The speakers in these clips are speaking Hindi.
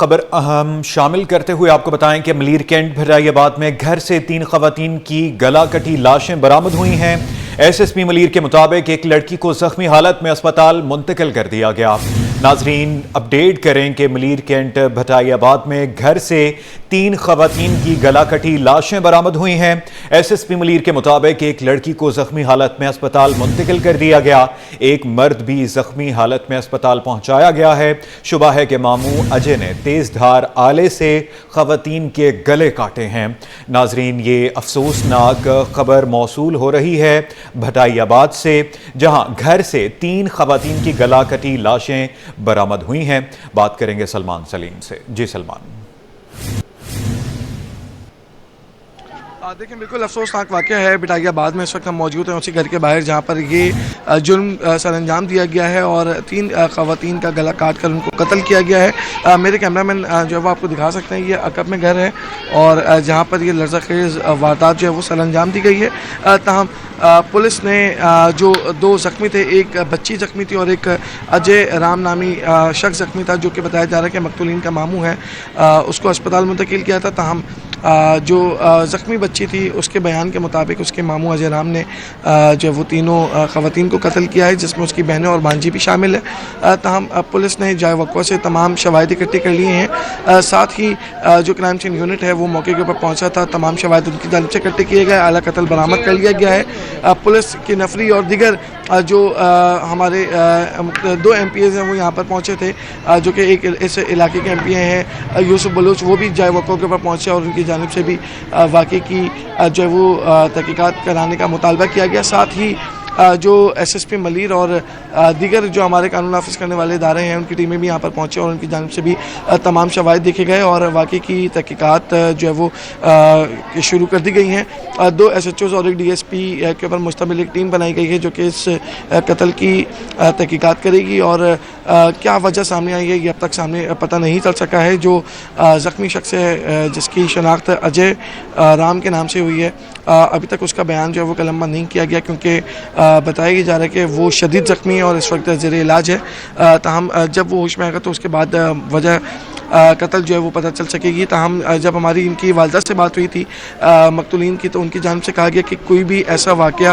खबर अहम शामिल करते हुए आपको बताएं कि मलीर कैंट भराइयाबाद में घर से 3 खवातीन की गला कटी लाशें बरामद हुई हैं। एसएसपी मलीर के मुताबिक एक लड़की को जख्मी हालत में अस्पताल मुंतकिल कर दिया गया। नाजरीन अपडेट करें कि मलीर कैंट भटाइयाबाद में घर से 3 खवातीन की गला कटी लाशें बरामद हुई हैं। एसएसपी मलीर के मुताबिक एक लड़की को जख्मी हालत में अस्पताल मुंतकिल कर दिया गया। एक मर्द भी जख्मी हालत में अस्पताल पहुंचाया गया है। शुबा है कि मामू अजय ने तेज धार आले से खवातीन के गले काटे हैं। नाजरीन, ये अफसोसनाक खबर मौसूल हो रही है भटाइयाबाद से, जहां घर से 3 खवातीन की गला कटी लाशें बरामद हुई हैं। बात करेंगे सलमान सलीम से। जी सलमान। देखिए, बिल्कुल अफसोसनाक वाक़या है। भटाइयाबाद में इस वक्त हम मौजूद हैं उसी घर के बाहर जहाँ पर ये जुर्म सरअंजाम दिया गया है और 3 खवातीन का गला काट कर उनको कत्ल किया गया है। मेरे कैमरामैन जो है वो आपको दिखा सकते हैं, ये अकब में घर है और जहाँ पर ये लर्ज़ाखेज़ वारदात जो है वो सरअंजाम दी गई है। ताहम पुलिस ने जो 2 ज़ख्मी थे, एक बच्ची ज़ख्मी थी और एक अजय राम नामी शख्स ज़ख्मी था, जो कि बताया जा रहा है कि मकतूलीन का मामू है, उसको अस्पताल मुंतकिल किया था। ताहम जो ज़ख्मी बच्ची थी उसके बयान के मुताबिक उसके मामू अजय राम ने जो वो तीनों ख़वातीन को कत्ल किया है, जिसमें उसकी बहनें और भांजी भी शामिल है। ताहम पुलिस ने जाए वक़्वा से तमाम शवाहिद इकट्ठी कर लिए हैं। साथ ही जो क्राइम सीन यूनिट है वो मौके के ऊपर पहुंचा था। तमाम शवाहिद उनकी जानिब से इकट्ठे किए गए, आला कत्ल बरामद कर लिया गया है। पुलिस की नफरी और दीगर जो हमारे 2 MPs हैं वो यहाँ पर पहुँचे थे, जो कि एक इस इलाके के MP हैं यूसुफ बलूच, वो भी जाए वक़्वा के ऊपर पहुँचे और उनकी जानिब से भी वाक़े की जो है वो तहक़ीक़ात कराने का मुतालबा किया गया। साथ ही जो SSP मलीर और दीगर जो हमारे कानून नाफिज करने वाले इदारे हैं उनकी टीमें भी यहाँ पर पहुँचे और उनकी जानिब से भी तमाम शवाहिद देखे गए और वाक़े की तहक़ीक़ात जो है वो शुरू कर दी गई हैं। 2 SHOs और एक DSP के ऊपर मुश्तमिल एक टीम बनाई गई है जो कि इस कत्ल की तहक़ीक़ात करेगी और क्या वजह सामने आई है ये अब तक सामने पता नहीं चल सका है। जो ज़ख्मी शख्स है जिसकी शनाख्त अजय राम के नाम से हुई है, अभी तक उसका बयान जो है वो कलमबंद नहीं किया गया क्योंकि बताया जा रहा है कि वो शदीद ज़ख्मी है और इस वक्त ज़ेरे इलाज है। ताहम जब वो होश में आएगा तो उसके बाद वजह कत्ल जो है वो पता चल सकेगी। ताहम जब हमारी इनकी वालदा से बात हुई थी मकतूलीन की, तो उनकी जानिब से कहा गया कि कोई भी ऐसा वाक़या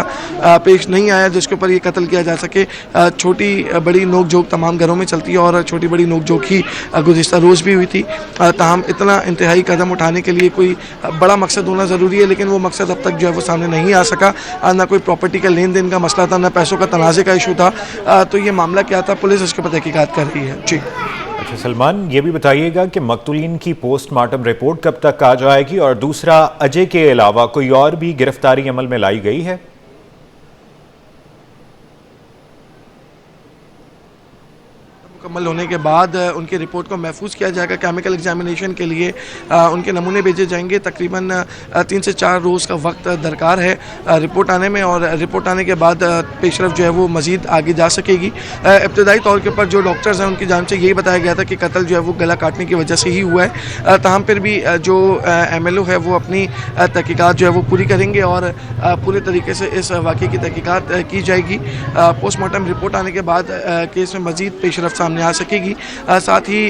पेश नहीं आया जिसके ऊपर ये कत्ल किया जा सके। छोटी बड़ी नोक झोंक तमाम घरों में चलती है और छोटी बड़ी नोक झोंक ही गुज़िश्ता रोज़ भी हुई थी। ताहम इतना इंतहाई कदम उठाने के लिए कोई बड़ा मकसद होना ज़रूरी है, लेकिन वो मकसद अब तक जो है वो सामने नहीं आ सका। ना कोई प्रॉपर्टी का लेन देन का मसला था, ना पैसों का तनाज़े का इशू था। तो ये मामला क्या था, पुलिस इसके ऊपर तहक़ीक़ात कर रही है। जी अच्छा सलमान, ये भी बताइएगा कि मकतूलीन की पोस्टमार्टम रिपोर्ट कब तक आ जाएगी और दूसरा, अजय के अलावा कोई और भी गिरफ्तारी अमल में लाई गई है? मुकम्मल होने के बाद उनकी रिपोर्ट को महफूज किया जाएगा। केमिकल एग्जामिनेशन के लिए उनके नमूने भेजे जाएंगे। तकरीबन 3 से 4 रोज़ का वक्त दरकार है रिपोर्ट आने में और रिपोर्ट आने के बाद पेशरफ जो है वो मज़ीद आगे जा सकेगी। इब्तदाई तौर के ऊपर जो डॉक्टर्स हैं उनकी जानिब से यही बताया गया था कि कत्ल जो है वो गला काटने की वजह से ही हुआ है। ताहम फिर भी जो MLO है वो अपनी तहक़ीक़ात जो है वो पूरी करेंगे और पूरे तरीके से इस वाक़े की तहक़ीक़ात की जाएगी। पोस्टमार्टम रिपोर्ट आने के बाद केस में मज़ीद पेशरफ सामने आ सकेगी। साथ ही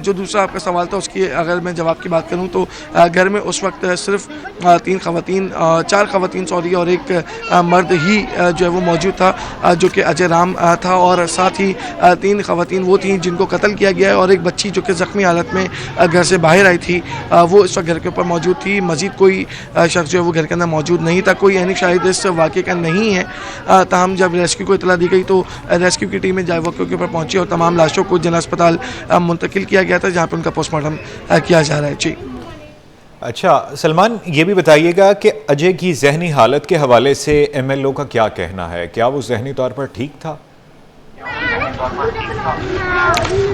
जो दूसरा आपका सवाल था उसकी अगर मैं जवाब की बात करूं तो घर में उस वक्त सिर्फ 4 खवातीन सॉरी और एक मर्द ही जो है वो मौजूद था, जो कि अजय राम था और साथ ही 3 खवातीन वो थी जिनको कत्ल किया गया है और एक बच्ची जो कि ज़ख्मी हालत में घर से बाहर आई थी, वो इस वक्त घर के ऊपर मौजूद थी। मज़ीद कोई शख्स जो है वो घर के अंदर मौजूद नहीं था, कोई यानी शायद इस वाक़े का नहीं है। ताहम जब रेस्क्यू को इतला दी गई तो रेस्क्यू की टीमें जाए वक़्त के ऊपर पहुँची और तमाम लाशों को जिला अस्पताल मुंतकिल किया गया था जहाँ पर उनका पोस्टमार्टम किया जा रहा है। जी अच्छा सलमान, ये भी बताइएगा कि अजय की जहनी हालत के हवाले से MLO का क्या कहना है? क्या वो जहनी तौर पर ठीक था?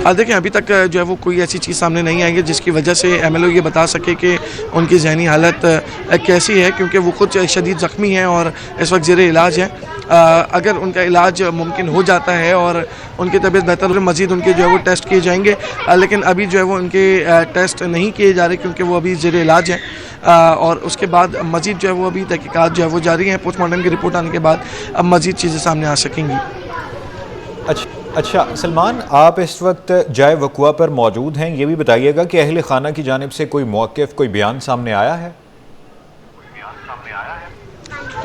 देखिए, अभी तक जो है वो कोई ऐसी चीज़ सामने नहीं आई है जिसकी वजह से MLO ये बता सके कि उनकी जहनी हालत कैसी है, क्योंकि वो खुद शदीद ज़ख्मी हैं और इस वक्त ज़ेरे इलाज है। अगर उनका इलाज मुमकिन हो जाता है और उनकी तबीयत बेहतर हो, मज़ीद उनके जो है वो टेस्ट किए जाएंगे, लेकिन अभी जो है वो उनके टेस्ट नहीं किए जा रहे क्योंकि वो अभी ज़ेरे इलाज हैं। और उसके बाद मज़ीद जो है वो अभी तहक़ीक़ात जो है वो जारी हैं। पोस्टमार्टम की रिपोर्ट आने के बाद अब मज़ीद चीज़ें सामने आ सकेंगी। अच्छा सलमान, आप इस वक्त जाए वकुआ पर मौजूद हैं, ये भी बताइएगा कि अहले खाना की जानिब से कोई मौक़िफ़, कोई बयान सामने आया है?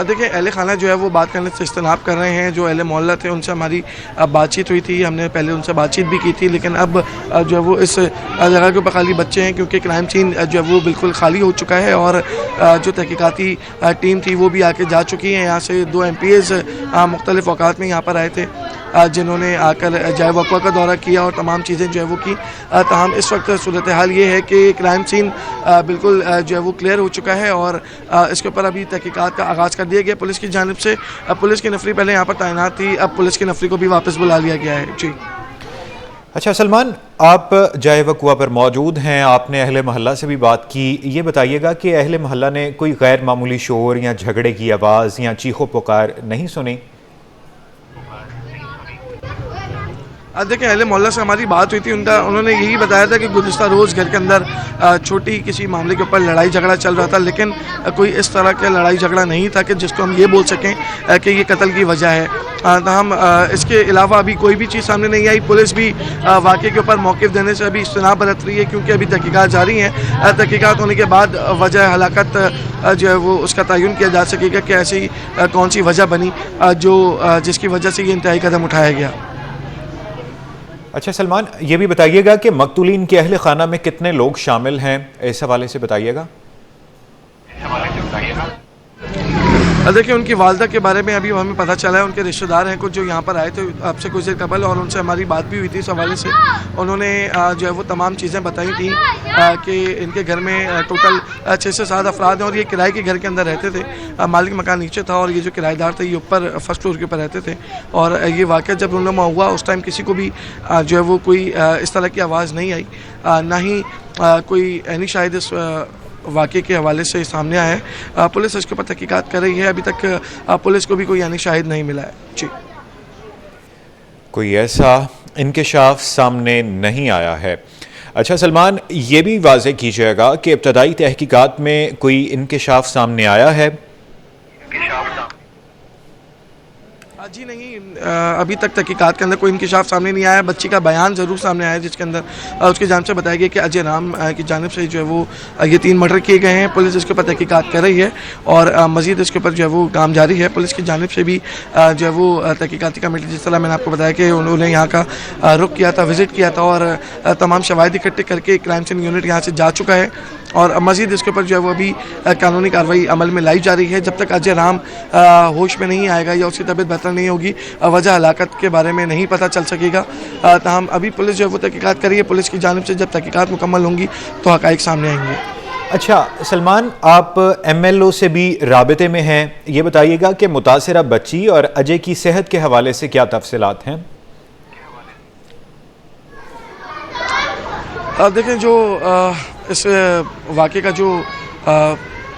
देखिए, अहले खाना जो है वो बात करने से इज्तनाब कर रहे हैं। जो अहले मोहल्ला थे उनसे हमारी बातचीत हुई थी, हमने पहले उनसे बातचीत भी की थी, लेकिन अब जो है वो इस जगह के ऊपर खाली बच्चे हैं, क्योंकि क्राइम सीन जो है वो बिल्कुल खाली हो चुका है। और जो तहकीकाती टीम थी वो भी आके जा चुकी है। यहाँ से 2 MPs मुख्तलिफ़ औकात में यहाँ पर आए थे, जिन्होंने आकर जाए वक़्वा का दौरा किया और तमाम चीज़ें जो है वो की। ताहम इस वक्त सूरत हाल ये है कि क्राइम सीन बिल्कुल जो है वो क्लियर हो चुका है और इसके ऊपर अभी तहकीकात का आगाज़ कर दिया गया पुलिस की जानिब से। पुलिस की नफरी पहले यहाँ पर तैनात थी, अब पुलिस की नफरी को भी वापस बुला लिया गया है। जी। अच्छा सलमान, आप जाए वकुआ पर मौजूद हैं, आपने अहले मोहल्ला से भी बात की, ये बताइएगा कि अहले मोहल्ला ने कोई गैर मामूली शोर या झगड़े की आवाज़ या चीखो पुकार नहीं सुनी? देखिए, अहले मोहल्ला से हमारी बात हुई थी, उन्होंने यही बताया था कि गुज़िश्ता रोज़ घर के अंदर छोटी किसी मामले के ऊपर लड़ाई झगड़ा चल रहा था, लेकिन कोई इस तरह का लड़ाई झगड़ा नहीं था कि जिसको हम ये बोल सकें कि ये कत्ल की वजह है। हम इसके अलावा अभी कोई भी चीज़ सामने नहीं आई। पुलिस भी वाक़े के ऊपर मौक़िफ़ देने से अभी इज्तनाब बरत रही है, क्योंकि अभी तहकीकात जारी हैं। तहकीकात होने के बाद वजह हलाकत जो है वो उसका तयन किया जा सकेगा कि ऐसी कौन सी वजह बनी जो जिसकी वजह से ये इंतहाई कदम उठाया गया। अच्छा सलमान, ये भी बताइएगा कि मकतूलीन के अहले खाना में कितने लोग शामिल हैं, इस हवाले से बताइएगा। देखिए, उनकी वालदा के बारे में अभी हमें पता चला है, उनके रिश्तेदार हैं कुछ जो यहाँ पर आए थे आपसे कुछ देर कबल, और उनसे हमारी बात भी हुई थी इस हवाले से। उन्होंने जो है वो तमाम चीज़ें बताई थी कि इनके घर में टोटल 6 से 7 अफराद हैं और ये किराए के घर के अंदर रहते थे। मालिक मकान नीचे था और ये जो किराएदार थे ये ऊपर फर्स्ट फ्लोर के ऊपर रहते थे। और ये वाक़या जब उन्होंने हुआ उस टाइम किसी को भी जो है वो कोई इस तरह की आवाज़ नहीं आई, ना ही कोई ऐनी शायद इस वाक़े के हवाले से सामने आया है। पुलिस इसके ऊपर तहकीकात कर रही है। अभी तक पुलिस को भी कोई यानी शाहिद नहीं मिला है। जी। कोई ऐसा इंकशाफ सामने नहीं आया है। अच्छा सलमान, ये भी वाज़ेह कीजिएगा कि इब्तदाई तहकीकात में कोई इंकशाफ सामने आया है? जी नहीं, अभी तक तहकीकात के अंदर कोई इंकशाफ सामने नहीं आया। बच्ची का बयान ज़रूर सामने आया जिसके अंदर उसकी जानिब से बताया गया कि अजय राम की जानिब से जो है वो ये 3 मर्डर किए गए हैं। पुलिस इसके ऊपर तहकीकात कर रही है और मज़ीद इसके ऊपर जो है वो काम जारी है। पुलिस की जानिब से भी जो है वो तहकीकाती कमेटी, जिस तरह मैंने आपको बताया कि उन्होंने यहाँ का रुख किया था, विज़िट किया था और तमाम शवाहिद इकट्ठे करके क्राइम सीन यूनिट यहाँ से जा चुका है और मज़ीद इसके ऊपर जो है वो अभी कानूनी कार्रवाई अमल में लाई जा रही है। जब तक अजय राम होश में नहीं आएगा या उसकी तबीयत बेहतर नहीं होगी, वजह हलाकत के बारे में नहीं पता चल सकेगा। ताहम अभी पुलिस जो है वो तहकीकात कर रही है। पुलिस की जानिब से जब तहकीकात मुकम्मल होंगी तो हक़ाइक़ सामने आएंगे। अच्छा सलमान, आप MLO से भी राबते में हैं, ये बताइएगा कि मुतासिरा बच्ची और अजय की सेहत के हवाले से क्या तफसीलात हैं? देखें, जो इस वाक़े का जो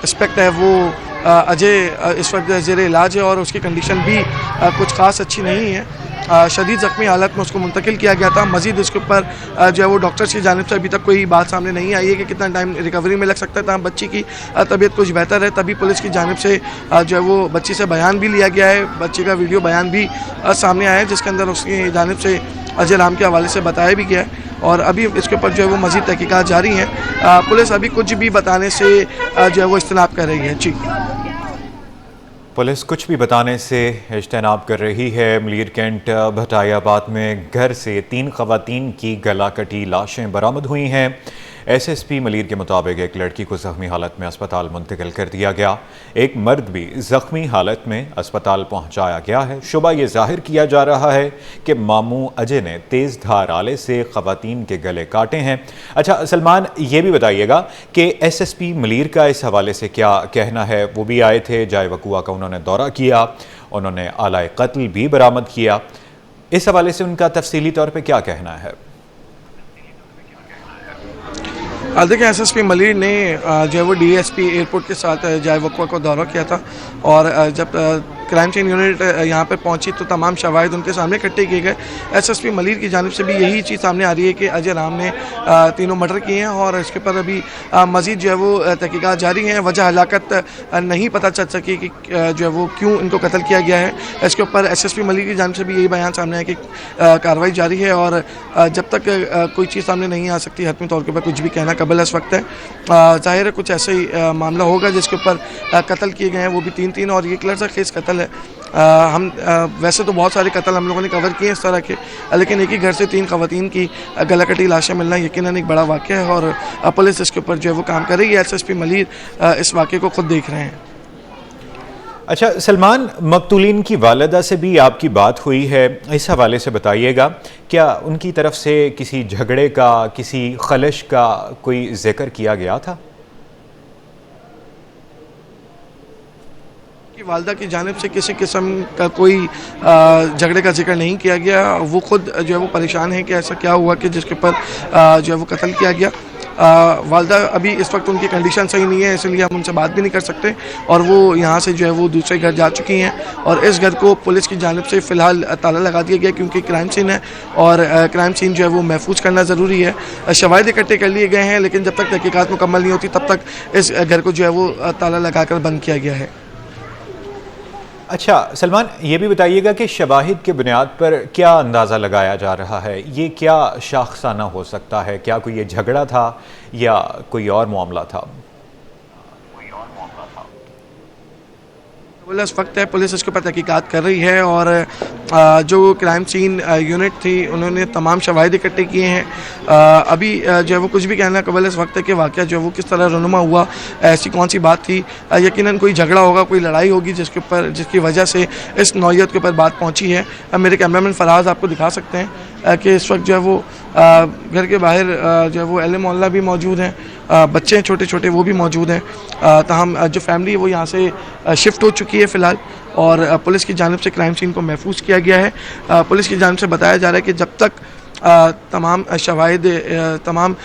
एस्पेक्ट है वो अजय इस वक्त ज़ेर इलाज है और उसकी कंडीशन भी कुछ ख़ास अच्छी नहीं है। शदीद ज़ख्मी हालत में उसको मुंतकिल किया गया था। मज़ीद इसके ऊपर जो है वो डॉक्टर्स की जानिब से अभी तक कोई बात सामने नहीं आई है कि कितना टाइम रिकवरी में लग सकता है। बच्ची की तबीयत कुछ बेहतर है, तभी पुलिस की जानिब से जो है वो बच्ची से बयान भी लिया गया है। बच्ची का वीडियो बयान भी सामने आया है जिसके अंदर उसकी जानिब से अजय राम के हवाले से बताया भी गया है और अभी इसके ऊपर जो है वो मज़ीद तहकीकात जारी हैं। पुलिस अभी कुछ भी बताने से जो है वो इज्तनाब कर रही है। जी। पुलिस कुछ भी बताने से इज्तनाब कर रही है। मलीर कैंट भटायाबाद में घर से 3 ख़वातीन की गला कटी लाशें बरामद हुई हैं। SSP मलीर के मुताबिक एक लड़की को ज़ख्मी हालत में अस्पताल मुंतकिल कर दिया गया। एक मर्द भी ज़ख्मी हालत में अस्पताल पहुंचाया गया है। शुबा ये जाहिर किया जा रहा है कि मामू अजय ने तेज़ धार आले से ख़वातीन के गले काटे हैं। अच्छा सलमान, ये भी बताइएगा कि SSP मलीर का इस हवाले से क्या कहना है? वो भी आए थे, जाए वकुआ का उन्होंने दौरा किया, उन्होंने आलाए कत्ल भी बरामद किया। इस हवाले से उनका तफसीली तौर पर क्या कहना है? देखिए, SSP मलीर ने जो है वो DSP एयरपोर्ट के साथ जाए वकुआ को दौरा किया था और जब क्राइम सीन यूनिट यहाँ पर पहुँची तो तमाम शवाहिद उनके सामने इकट्ठे किए गए। एसएसपी मलिर की जानिब से भी यही चीज़ सामने आ रही है कि अजय राम ने तीनों मर्डर किए हैं और इसके ऊपर अभी मज़ीद जो है वो तहकीकात जारी हैं। वजह हलाकत नहीं पता चल सकी कि जो है वो क्यों इनको कत्ल किया गया है। इसके ऊपर एसएसपी मलिर की जानिब से भी यही बयान सामने है कि कार्रवाई जारी है और जब तक कोई चीज़ सामने नहीं आ सकती हतमी तौर के ऊपर कुछ भी कहना कबल इस वक्त है। ज़ाहिर है कुछ ऐसे ही मामला होगा जिसके ऊपर कत्ल किए गए हैं, वो भी 3-3 और ये क्लर्स केस कत्ल है। हम वैसे तो बहुत सारे कत्ल हम लोगों ने कवर किए इस तरह के, लेकिन एक ही घर से 3 ख़वातीन की गला कटी लाशें मिलना यकीनन एक बड़ा वाक़या है और पुलिस इसके ऊपर जो है वो काम कर रही है। एसएसपी मलिर इस वाक़े को खुद देख रहे हैं। अच्छा सलमान, मकतूलीन की वालिदा से भी आपकी बात हुई है, इस हवाले से बताइएगा, क्या उनकी तरफ से किसी झगड़े का, किसी खलिश का कोई जिक्र किया गया था? कि वालदा की जानिब से किसी किस्म का कोई झगड़े का जिक्र नहीं किया गया। वो खुद जो है वो परेशान है कि ऐसा क्या हुआ कि जिसके ऊपर जो है वो कत्ल किया गया। वालदा अभी इस वक्त उनकी कंडीशन सही नहीं है, इसलिए हम उनसे बात भी नहीं कर सकते और वो यहाँ से जो है वो दूसरे घर जा चुकी हैं और इस घर को पुलिस की जानिब से फ़िलहाल ताला लगा दिया गया क्योंकि क्राइम सीन है और क्राइम सीन जो है वो महफूज करना ज़रूरी है। शवाहिद इकट्ठे कर लिए गए हैं, लेकिन जब तक तहकीकात मुकम्मल नहीं होती तब तक इस घर को जो है वो ताला लगा कर बंद किया गया है। अच्छा सलमान, ये भी बताइएगा कि शवाहिद के बुनियाद पर क्या अंदाज़ा लगाया जा रहा है, ये क्या शाखसाना हो सकता है? क्या कोई ये झगड़ा था या कोई और मामला था? इस वक्त है पुलिस इसके ऊपर तहकीकात कर रही है और जो क्राइम सीन यूनिट थी उन्होंने तमाम शवाहिद इकट्ठे किए हैं। अभी जो है वो कुछ भी कहना कबल इस वक्त है कि वाक़या जो है वो किस तरह रनुमा हुआ, ऐसी कौन सी बात थी। यकीनन कोई झगड़ा होगा, कोई लड़ाई होगी जिसकी वजह से इस नौयत के ऊपर बात पहुंची है। मेरे कैमरामैन फराज आपको दिखा सकते हैं कि इस वक्त जो है वो घर के बाहर जो है वो अहले मोहल्ला भी मौजूद हैं, बच्चे छोटे छोटे वो भी मौजूद हैं। ताहम जो फैमिली है वो यहाँ से शिफ्ट हो चुकी है फ़िलहाल और पुलिस की जानिब से क्राइम सीन को महफूज किया गया है। पुलिस की जानिब से बताया जा रहा है कि जब तक तमाम शवाहिद, तमाम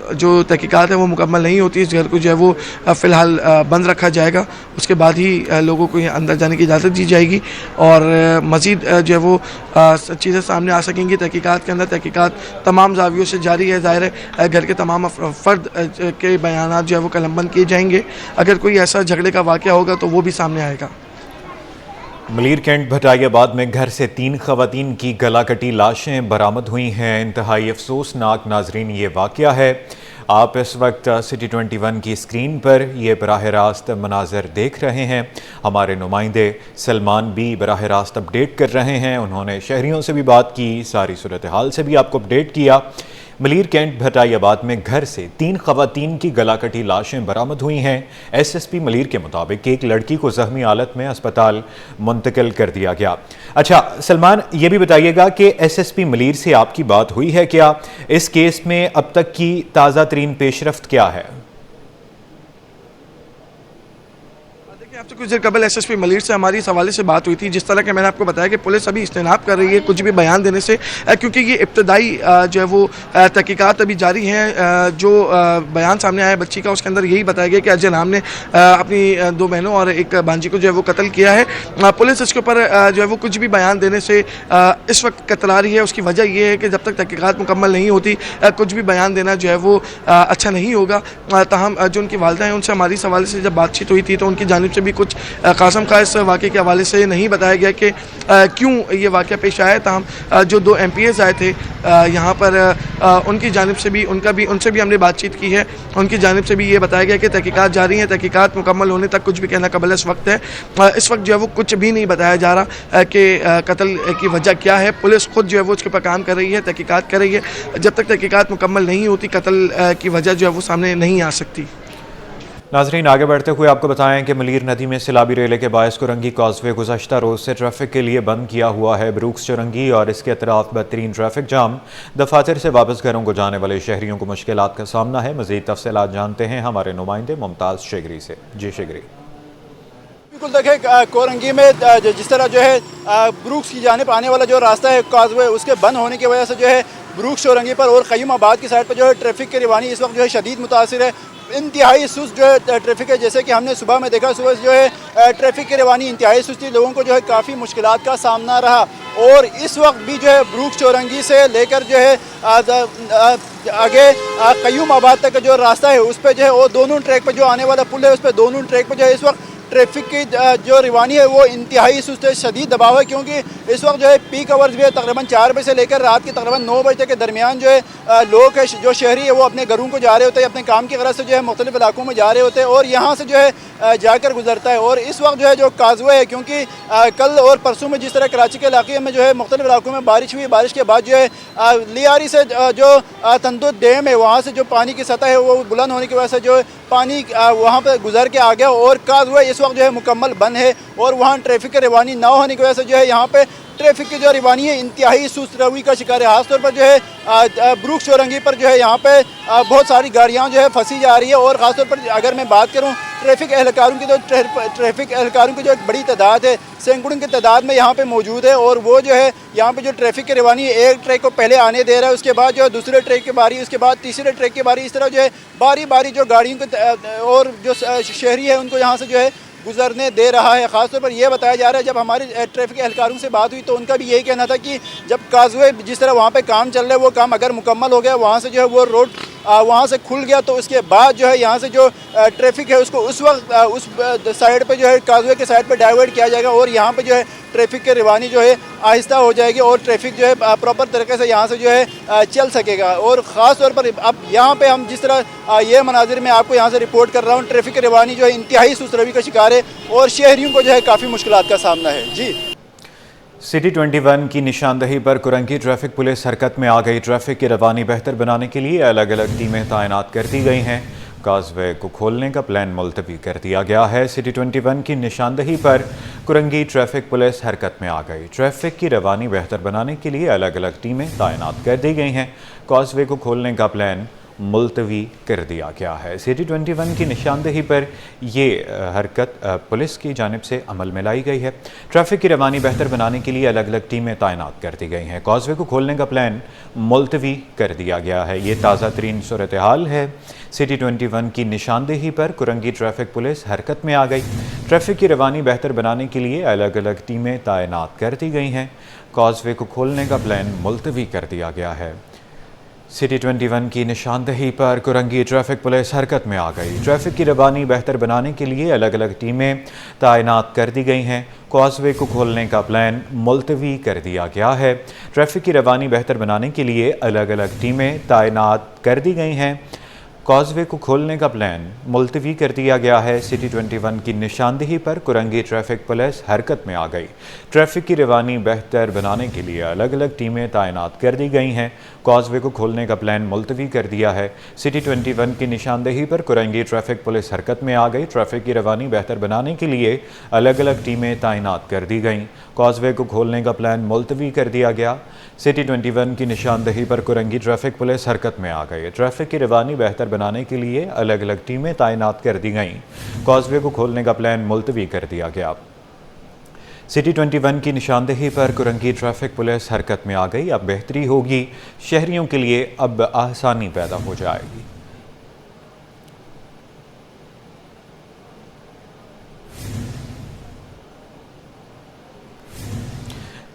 जो तहकीकात है वो मुकम्मल नहीं होती, इस घर को जो है वो फ़िलहाल बंद रखा जाएगा। उसके बाद ही लोगों को अंदर जाने की इजाज़त दी जाएगी और मज़ीद जो है वो चीज़ें सामने आ सकेंगी। तहकीकात के अंदर तहकीकात तमाम ज़ावियों से जारी है। ज़ाहिर है घर के तमाम फ़र्द के बयानात जो है वो कलमबंद किए जाएंगे। अगर कोई ऐसा झगड़े का वाक़या होगा तो वो भी सामने आएगा। मलीर कैंट भटाइयाबाद में घर से 3 ख़वातीन की गला कटी लाशें बरामद हुई हैं। इंतहाई अफसोसनाक नाजरीन ये वाक़या है। आप इस वक्त सिटी 21 की स्क्रीन पर ये बराह रास्त मनाज़र देख रहे हैं। हमारे नुमाइंदे सलमान भी बराह रास्त अपडेट कर रहे हैं। उन्होंने शहरियों से भी बात की, सारी सूरत हाल से भी आपको अपडेट किया। मलीर कैंट भटाइयाबाद में घर से 3 ख़वातीन की गला कटी लाशें बरामद हुई हैं। एसएसपी मलीर के मुताबिक एक लड़की को ज़ख्मी हालत में अस्पताल मुंतकिल कर दिया गया। अच्छा सलमान, ये भी बताइएगा कि एसएसपी मलीर से आपकी बात हुई है क्या? इस केस में अब तक की ताज़ा तरीन पेशरफ्त क्या है? आपसे कुछ देर कबल एसएसपी मलीर से हमारी इस हवाले से बात हुई थी। जिस तरह के मैंने आपको बताया कि पुलिस अभी इस्तेनाब कर रही है कुछ भी बयान देने से, क्योंकि ये इब्तदाई जो है वो तहकीकात अभी जारी हैं। जो बयान सामने आया बच्ची का, उसके अंदर यही बताया गया कि अजय राम ने अपनी 2 बहनों और एक भांजी को जो है वो कत्ल किया है। पुलिस इसके ऊपर जो है वो कुछ भी बयान देने से इस वक्त कतरा रही है। उसकी वजह यह है कि जब तक तहकीकात मुकम्मल नहीं होती कुछ भी बयान देना जो है वो अच्छा नहीं होगा। ताहम जो उनकी वालदा हैं उनसे हमारी इस हवाले से जब बातचीत हुई थी तो उनकी जानिब से भी कुछ कासम का इस वाक़े के हवाले से नहीं बताया गया कि क्यों ये वाक़या पेश आया। ताहम जो 2 MPs आए थे यहाँ पर उनकी जानिब से भी उनसे भी हमने बातचीत की है। उनकी जानिब से भी ये बताया गया कि तहकीकात जारी हैं, तहकीकात मुकम्मल होने तक कुछ भी कहना कबल इस वक्त है। इस वक्त जो है वो कुछ भी नहीं बताया जा रहा कि कत्ल की वजह क्या है। पुलिस खुद जो है वो उसके ऊपर काम कर रही है, तहकीकात कर रही है। जब तक तहकीकात मुकम्मल नहीं होती कत्ल की वजह जो है वो सामने नहीं आ सकती। नाजरीन, आगे बढ़ते हुए आपको बताएं कि मलीर नदी में सैलाबी रेले के बायस कुरंगी कॉजवे गुज़श्ता रोज़ से ट्रैफिक के लिए बंद किया हुआ है। ब्रूक्स चुरंगी और इसके अतराफ बदतरीन ट्रैफिक जाम, दफातर से वापस घरों को जाने वाले शहरियों को मुश्किलात का सामना है। मज़ीद तफसीलात जानते हैं हमारे नुमाइंदे मुमताज़ शेगरी से। जी शेगरी। बिल्कुल देखें, कोरंगी में जिस तरह जो है ब्रूक्स की जानिब आने वाला जो रास्ता है कॉजवे, उसके बंद होने की वजह से जो है ब्रूक चौरंगी पर और क़य्यूम आबाद की साइड पर जो है ट्रैफिक की रवानी इस वक्त जो है शदीद मुतासिर है। इंतहाई सुस्त जो है ट्रैफिक है, जैसे कि हमने सुबह में देखा, सुबह जो है ट्रैफिक की रवानी इंतहाई सुस्ती, लोगों को जो है काफ़ी मुश्किलात का सामना रहा। और इस वक्त भी जो है ब्रूक चौरंगी से लेकर जो है आगे क़य्यूम आबाद तक का जो रास्ता है उस पर जो है वो दोनों ट्रैक पर जो आने वाला पुल है उस पर दोनों ट्रैक पर जो है इस वक्त ट्रैफिक की जो रवानी है वो इंतहाई सुस्त है, शदीद दबाव है, क्योंकि इस वक्त जो है पीक आवर्स भी है, तकरीबन 4 बजे से लेकर रात के तकरीबन 9 बजे तक के दरमियान जो है लोग है जो शहरी है वो अपने घरों को जा रहे होते हैं, अपने काम की गरज से जो है मुख्तलिफ इलाकों में जा रहे होते हैं और यहाँ से जो है जाकर गुजरता है। और इस वक्त जो है जो काजवे है, क्योंकि कल और परसों में जिस तरह कराची के इलाके में जो है मुख्तलिफ इलाकों में बारिश हुई, बारिश के बाद जो है लियारी से जो तंदुर डैम है वहाँ से जो पानी की सतह है वो बुलंद होने की वजह से जो है पानी वहाँ पर गुजर के आ गया और काजवे इस वक्त जो है मुकम्मल बंद है और वहाँ ट्रैफिक की रवानी ना होने की वजह से जो है यहाँ पे ट्रैफिक की जो रवानी है इंतहाई सुस्त रवि का शिकार है। खासतौर पर जो है ब्रूक चौरंगी पर जो है यहाँ पे बहुत सारी गाड़ियाँ जो है फंसी जा रही है और ख़ासतौर पर अगर मैं बात करूँ ट्रैफिक एहलकारों की, तो ट्रैफिक एहलकारों की जो एक बड़ी तादाद है, सैकड़ों की तादाद में यहाँ पे मौजूद है और वो जो है यहाँ पे जो ट्रैफिक की रवानी है एक ट्रैक को पहले आने दे रहा है, उसके बाद जो है दूसरे ट्रैक की बारी, उसके बाद तीसरे ट्रैक की बारी, इस तरह जो है बारी बारी जो गाड़ियों को और जो शहरी है उनको यहाँ से जो है गुजरने दे रहा है। ख़ासतौर पर यह बताया जा रहा है, जब हमारे ट्रैफिक एहलकारों से बात हुई तो उनका भी यही कहना था कि जब काजवे जिस तरह वहाँ पे काम चल रहा है वो काम अगर मुकम्मल हो गया, वहाँ से जो है वो रोड वहाँ से खुल गया तो उसके बाद जो है यहाँ से जो ट्रैफिक है उसको उस वक्त उस साइड पे जो है काजवे के साइड पे डाइवर्ट किया जाएगा और यहाँ पे जो है ट्रैफिक की रवानी जो है आहिस्ता हो जाएगी और ट्रैफिक जो है प्रॉपर तरीके से यहाँ से जो है चल सकेगा। और ख़ास तौर पर अब यहाँ पे हम जिस तरह ये मनाजिर में आपको यहाँ से रिपोर्ट कर रहा हूँ, ट्रैफिक की रवानी जो है इंतहाई सुस्त रवि का शिकार है और शहरियों को जो है काफ़ी मुश्किलात का सामना है। जी, सिटी 21 की निशानदही पर कुरंगी ट्रैफिक पुलिस हरकत में आ गई। ट्रैफिक की रवानी बेहतर बनाने के लिए अलग अलग टीमें तैनात कर दी गई हैं। काजवे को खोलने का प्लान मुलतवी कर दिया गया है। सिटी 21 की निशानदही पर कुरंगी ट्रैफिक पुलिस हरकत में आ गई। ट्रैफिक की रवानी बेहतर बनाने के लिए अलग अलग टीमें तैनात कर दी गई हैं। काजवे को खोलने का प्लान मुलतवी कर दिया गया है। सिटी 21 की निशानदही पर ये हरकत पुलिस की जानिब से अमल में लाई गई है। ट्रैफिक की रवानी बेहतर बनाने के लिए अलग अलग टीमें तैनात कर दी गई हैं। काजवे को खोलने का प्लान मुलतवी कर दिया गया है। ये ताज़ा तरीन सूरत हाल है। सिटी 21 की निशानदेही पर कुरंगी ट्रैफिक पुलिस हरकत में आ गई। ट्रैफिक की रवानी बेहतर बनाने के लिए अलग अलग टीमें तैनात कर दी गई हैं। काजवे को खोलने का प्लान मुलतवी कर दिया गया है। सिटी 21 की निशानदही पर कुरंगी ट्रैफिक पुलिस हरकत में आ गई। ट्रैफिक की रवानी बेहतर बनाने के लिए अलग अलग टीमें तैनात कर दी गई हैं। काजवे को खोलने का प्लान मुलतवी कर दिया गया है। ट्रैफिक की रवानी बेहतर बनाने के लिए अलग अलग टीमें तैनात कर दी गई हैं। काजवे को खोलने का प्लान मुलतवी कर दिया गया है। सिटी 21 की निशानदेही पर कुरंगी ट्रैफिक पुलिस हरकत में आ गई। ट्रैफिक की रवानी बेहतर बनाने के लिए अलग अलग टीमें तैनात कर दी गई हैं। काजवे को खोलने का प्लान मुलतवी कर दिया है। सिटी 21 की निशानदेही पर कुरंगी ट्रैफिक पुलिस हरकत में आ गई। ट्रैफिक की रवानी बेहतर बनाने के लिए अलग अलग टीमें तैनात कर दी गईं। काजवे को खोलने का प्लान मुलतवी कर दिया गया। सिटी 21 की निशानदेही पर कुरंगी ट्रैफिक पुलिस हरकत में आ गई। ट्रैफिक की रवानी बेहतर बनाने के लिए अलग अलग टीमें तैनात कर दी गईं। काजवे को खोलने का प्लान मुलतवी कर दिया गया। सिटी 21 की निशानदेही पर कुरंगी ट्रैफिक पुलिस हरकत में आ गई। अब बेहतरी होगी, शहरियों के लिए अब आसानी पैदा हो जाएगी।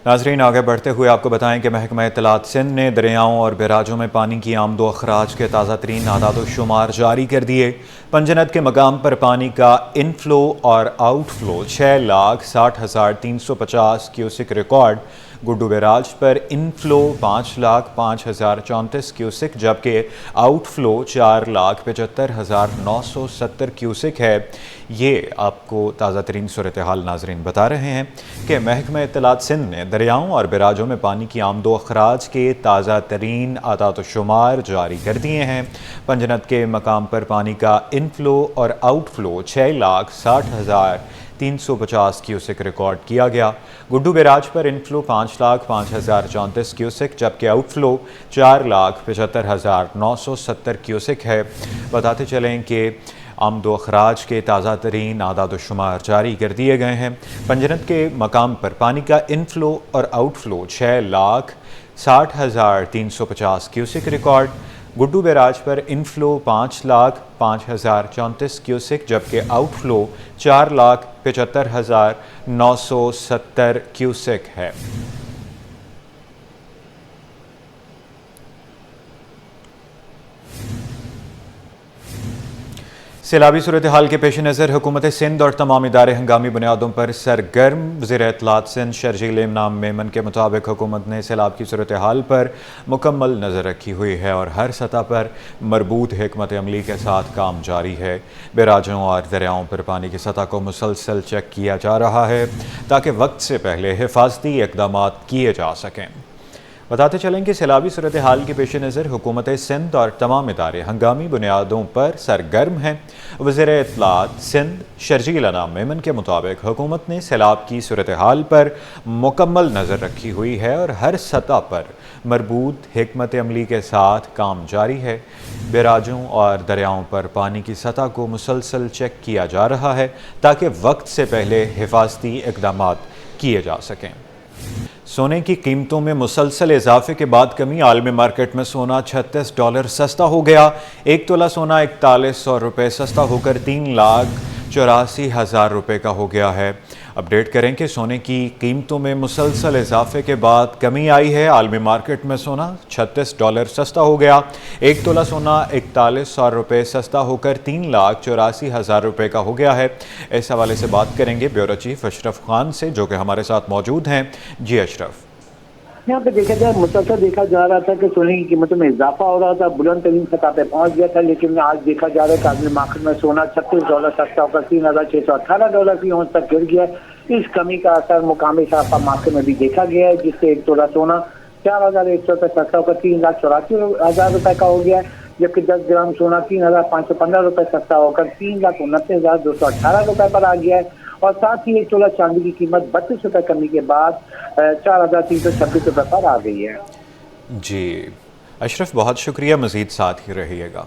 नाजरीन, आगे बढ़ते हुए आपको बताएं कि महकमा इत्तलात सिंध ने दरियाओं और बैराजों में पानी की आमदो अखराज के ताज़ा तरीन आदाद शुमार जारी कर दिए। पंजनद के मकाम पर पानी का इनफ्लो और outflow 6,60,350 cusec record. Guddu barrage पर इनफ्लो 5,05,034 क्यूसिक जबकि आउटफ्लो 4,75,970 क्यूसिक है। ये आपको ताज़ा तरीन सूरत हाल नाजरीन बता रहे हैं कि महकमा इत्तलात सिंध ने दरियाओं और बैराजों में पानी की आमदो अखराज के ताज़ा तरीन आदाद शुमार जारी कर दिए हैं। पंजनद के मकाम पर पानी का इनफ्लो और आउटफ्लो 6,60,350 क्यूसिक रिकॉर्ड किया गया। गुड्डू बैराज पर इनफ्लो 5,05,034 क्यूसिक जबकि आउटफ्लो 4,75,970 क्यूसिक है। बताते चलें कि आमदो अखराज के ताज़ा तरीन आदाद शुमार जारी कर दिए गए हैं। पंजनद के मकाम पर पानी का इनफ्लो और outflow 60,350 cusec record. Guddu barrage पर इनफ्लो 5,05,034 क्यूसिक जबकि आउटफ्लो 4,75,970 क्यूसिक है। सैलाबी सूरत हाल के पेश नज़र हुकूमत सिंध और तमाम इदारे हंगामी बुनियादों पर सरगर्म। वज़ीर इत्तलात सिंध शर्जील इमाम मेमन के मुताबिक हुकूमत ने सैलाब की सूरत हाल पर मुकम्मल नज़र रखी हुई है और हर सतह पर मरबूत हिकमत अमली के साथ काम जारी है। बैराजों और दरियाओं पर पानी की सतह को मुसलसल चेक किया जा रहा है ताकि वक्त से पहले हिफाजती इक़दाम किए जा सकें। बताते चलें कि सैलाबी सूरत हाल के पेश नज़र हुकूमत सिंध और तमाम इदारे हंगामी बुनियादों पर सरगर्म हैं। वज़ीर इत्तलात सिंध शर्जील इमाम मेमन के मुताबिक हुकूमत ने सैलाब की सूरत हाल पर मुकम्मल नज़र रखी हुई है और हर सतह पर मरबूत हिकमत अमली के साथ काम जारी है। बैराजों और दरियाओं पर पानी की सतह को मुसलसल चेक किया जा रहा है ताकि वक्त से पहले हिफाजती इक़दाम किए जा सकें। सोने की कीमतों में मुसलसल इजाफे के बाद कमी। आलमी मार्केट में सोना $36 सस्ता हो गया। एक तोला सोना 4100 रुपये सस्ता होकर 3,84,000 रुपये का हो गया है। अपडेट करें कि सोने की कीमतों में मुसलसल इजाफे के बाद कमी आई है। आलमी मार्केट में सोना $36 सस्ता हो गया। एक तोला सोना 4100 रुपये सस्ता होकर 3,84,000 रुपये का हो गया है। इस हवाले से बात करेंगे ब्यूरो चीफ अशरफ खान से जो कि हमारे साथ मौजूद हैं। जी अशरफ। यहाँ पे देखा जाए मुसलसल देखा जा रहा था कि सोने की कीमतों में इजाफा हो रहा था, बुलंद तरीन सतह पे पहुंच गया था, लेकिन आज देखा जा रहा है कि आलमी मार्केट में सोना $36 सस्ता होकर $3,618 की औंस तक गिर गया है। इस कमी का असर मुकामी साफा मार्केट में भी देखा गया है, जिससे एक तोला सोना 4,100 रुपये सस्ता होकर 3,84,000 रुपये का हो गया है, जबकि 10 ग्राम सोना 3,515 रुपये सस्ता होकर 3,29,218 रुपये पर आ गया है। और साथ ही एक तोला चांदी की कीमत 32 रुपये कमी के बाद 4,326 रुपये पर आ गई है। जी अशरफ, बहुत शुक्रिया, मज़ीद साथ ही रहिएगा।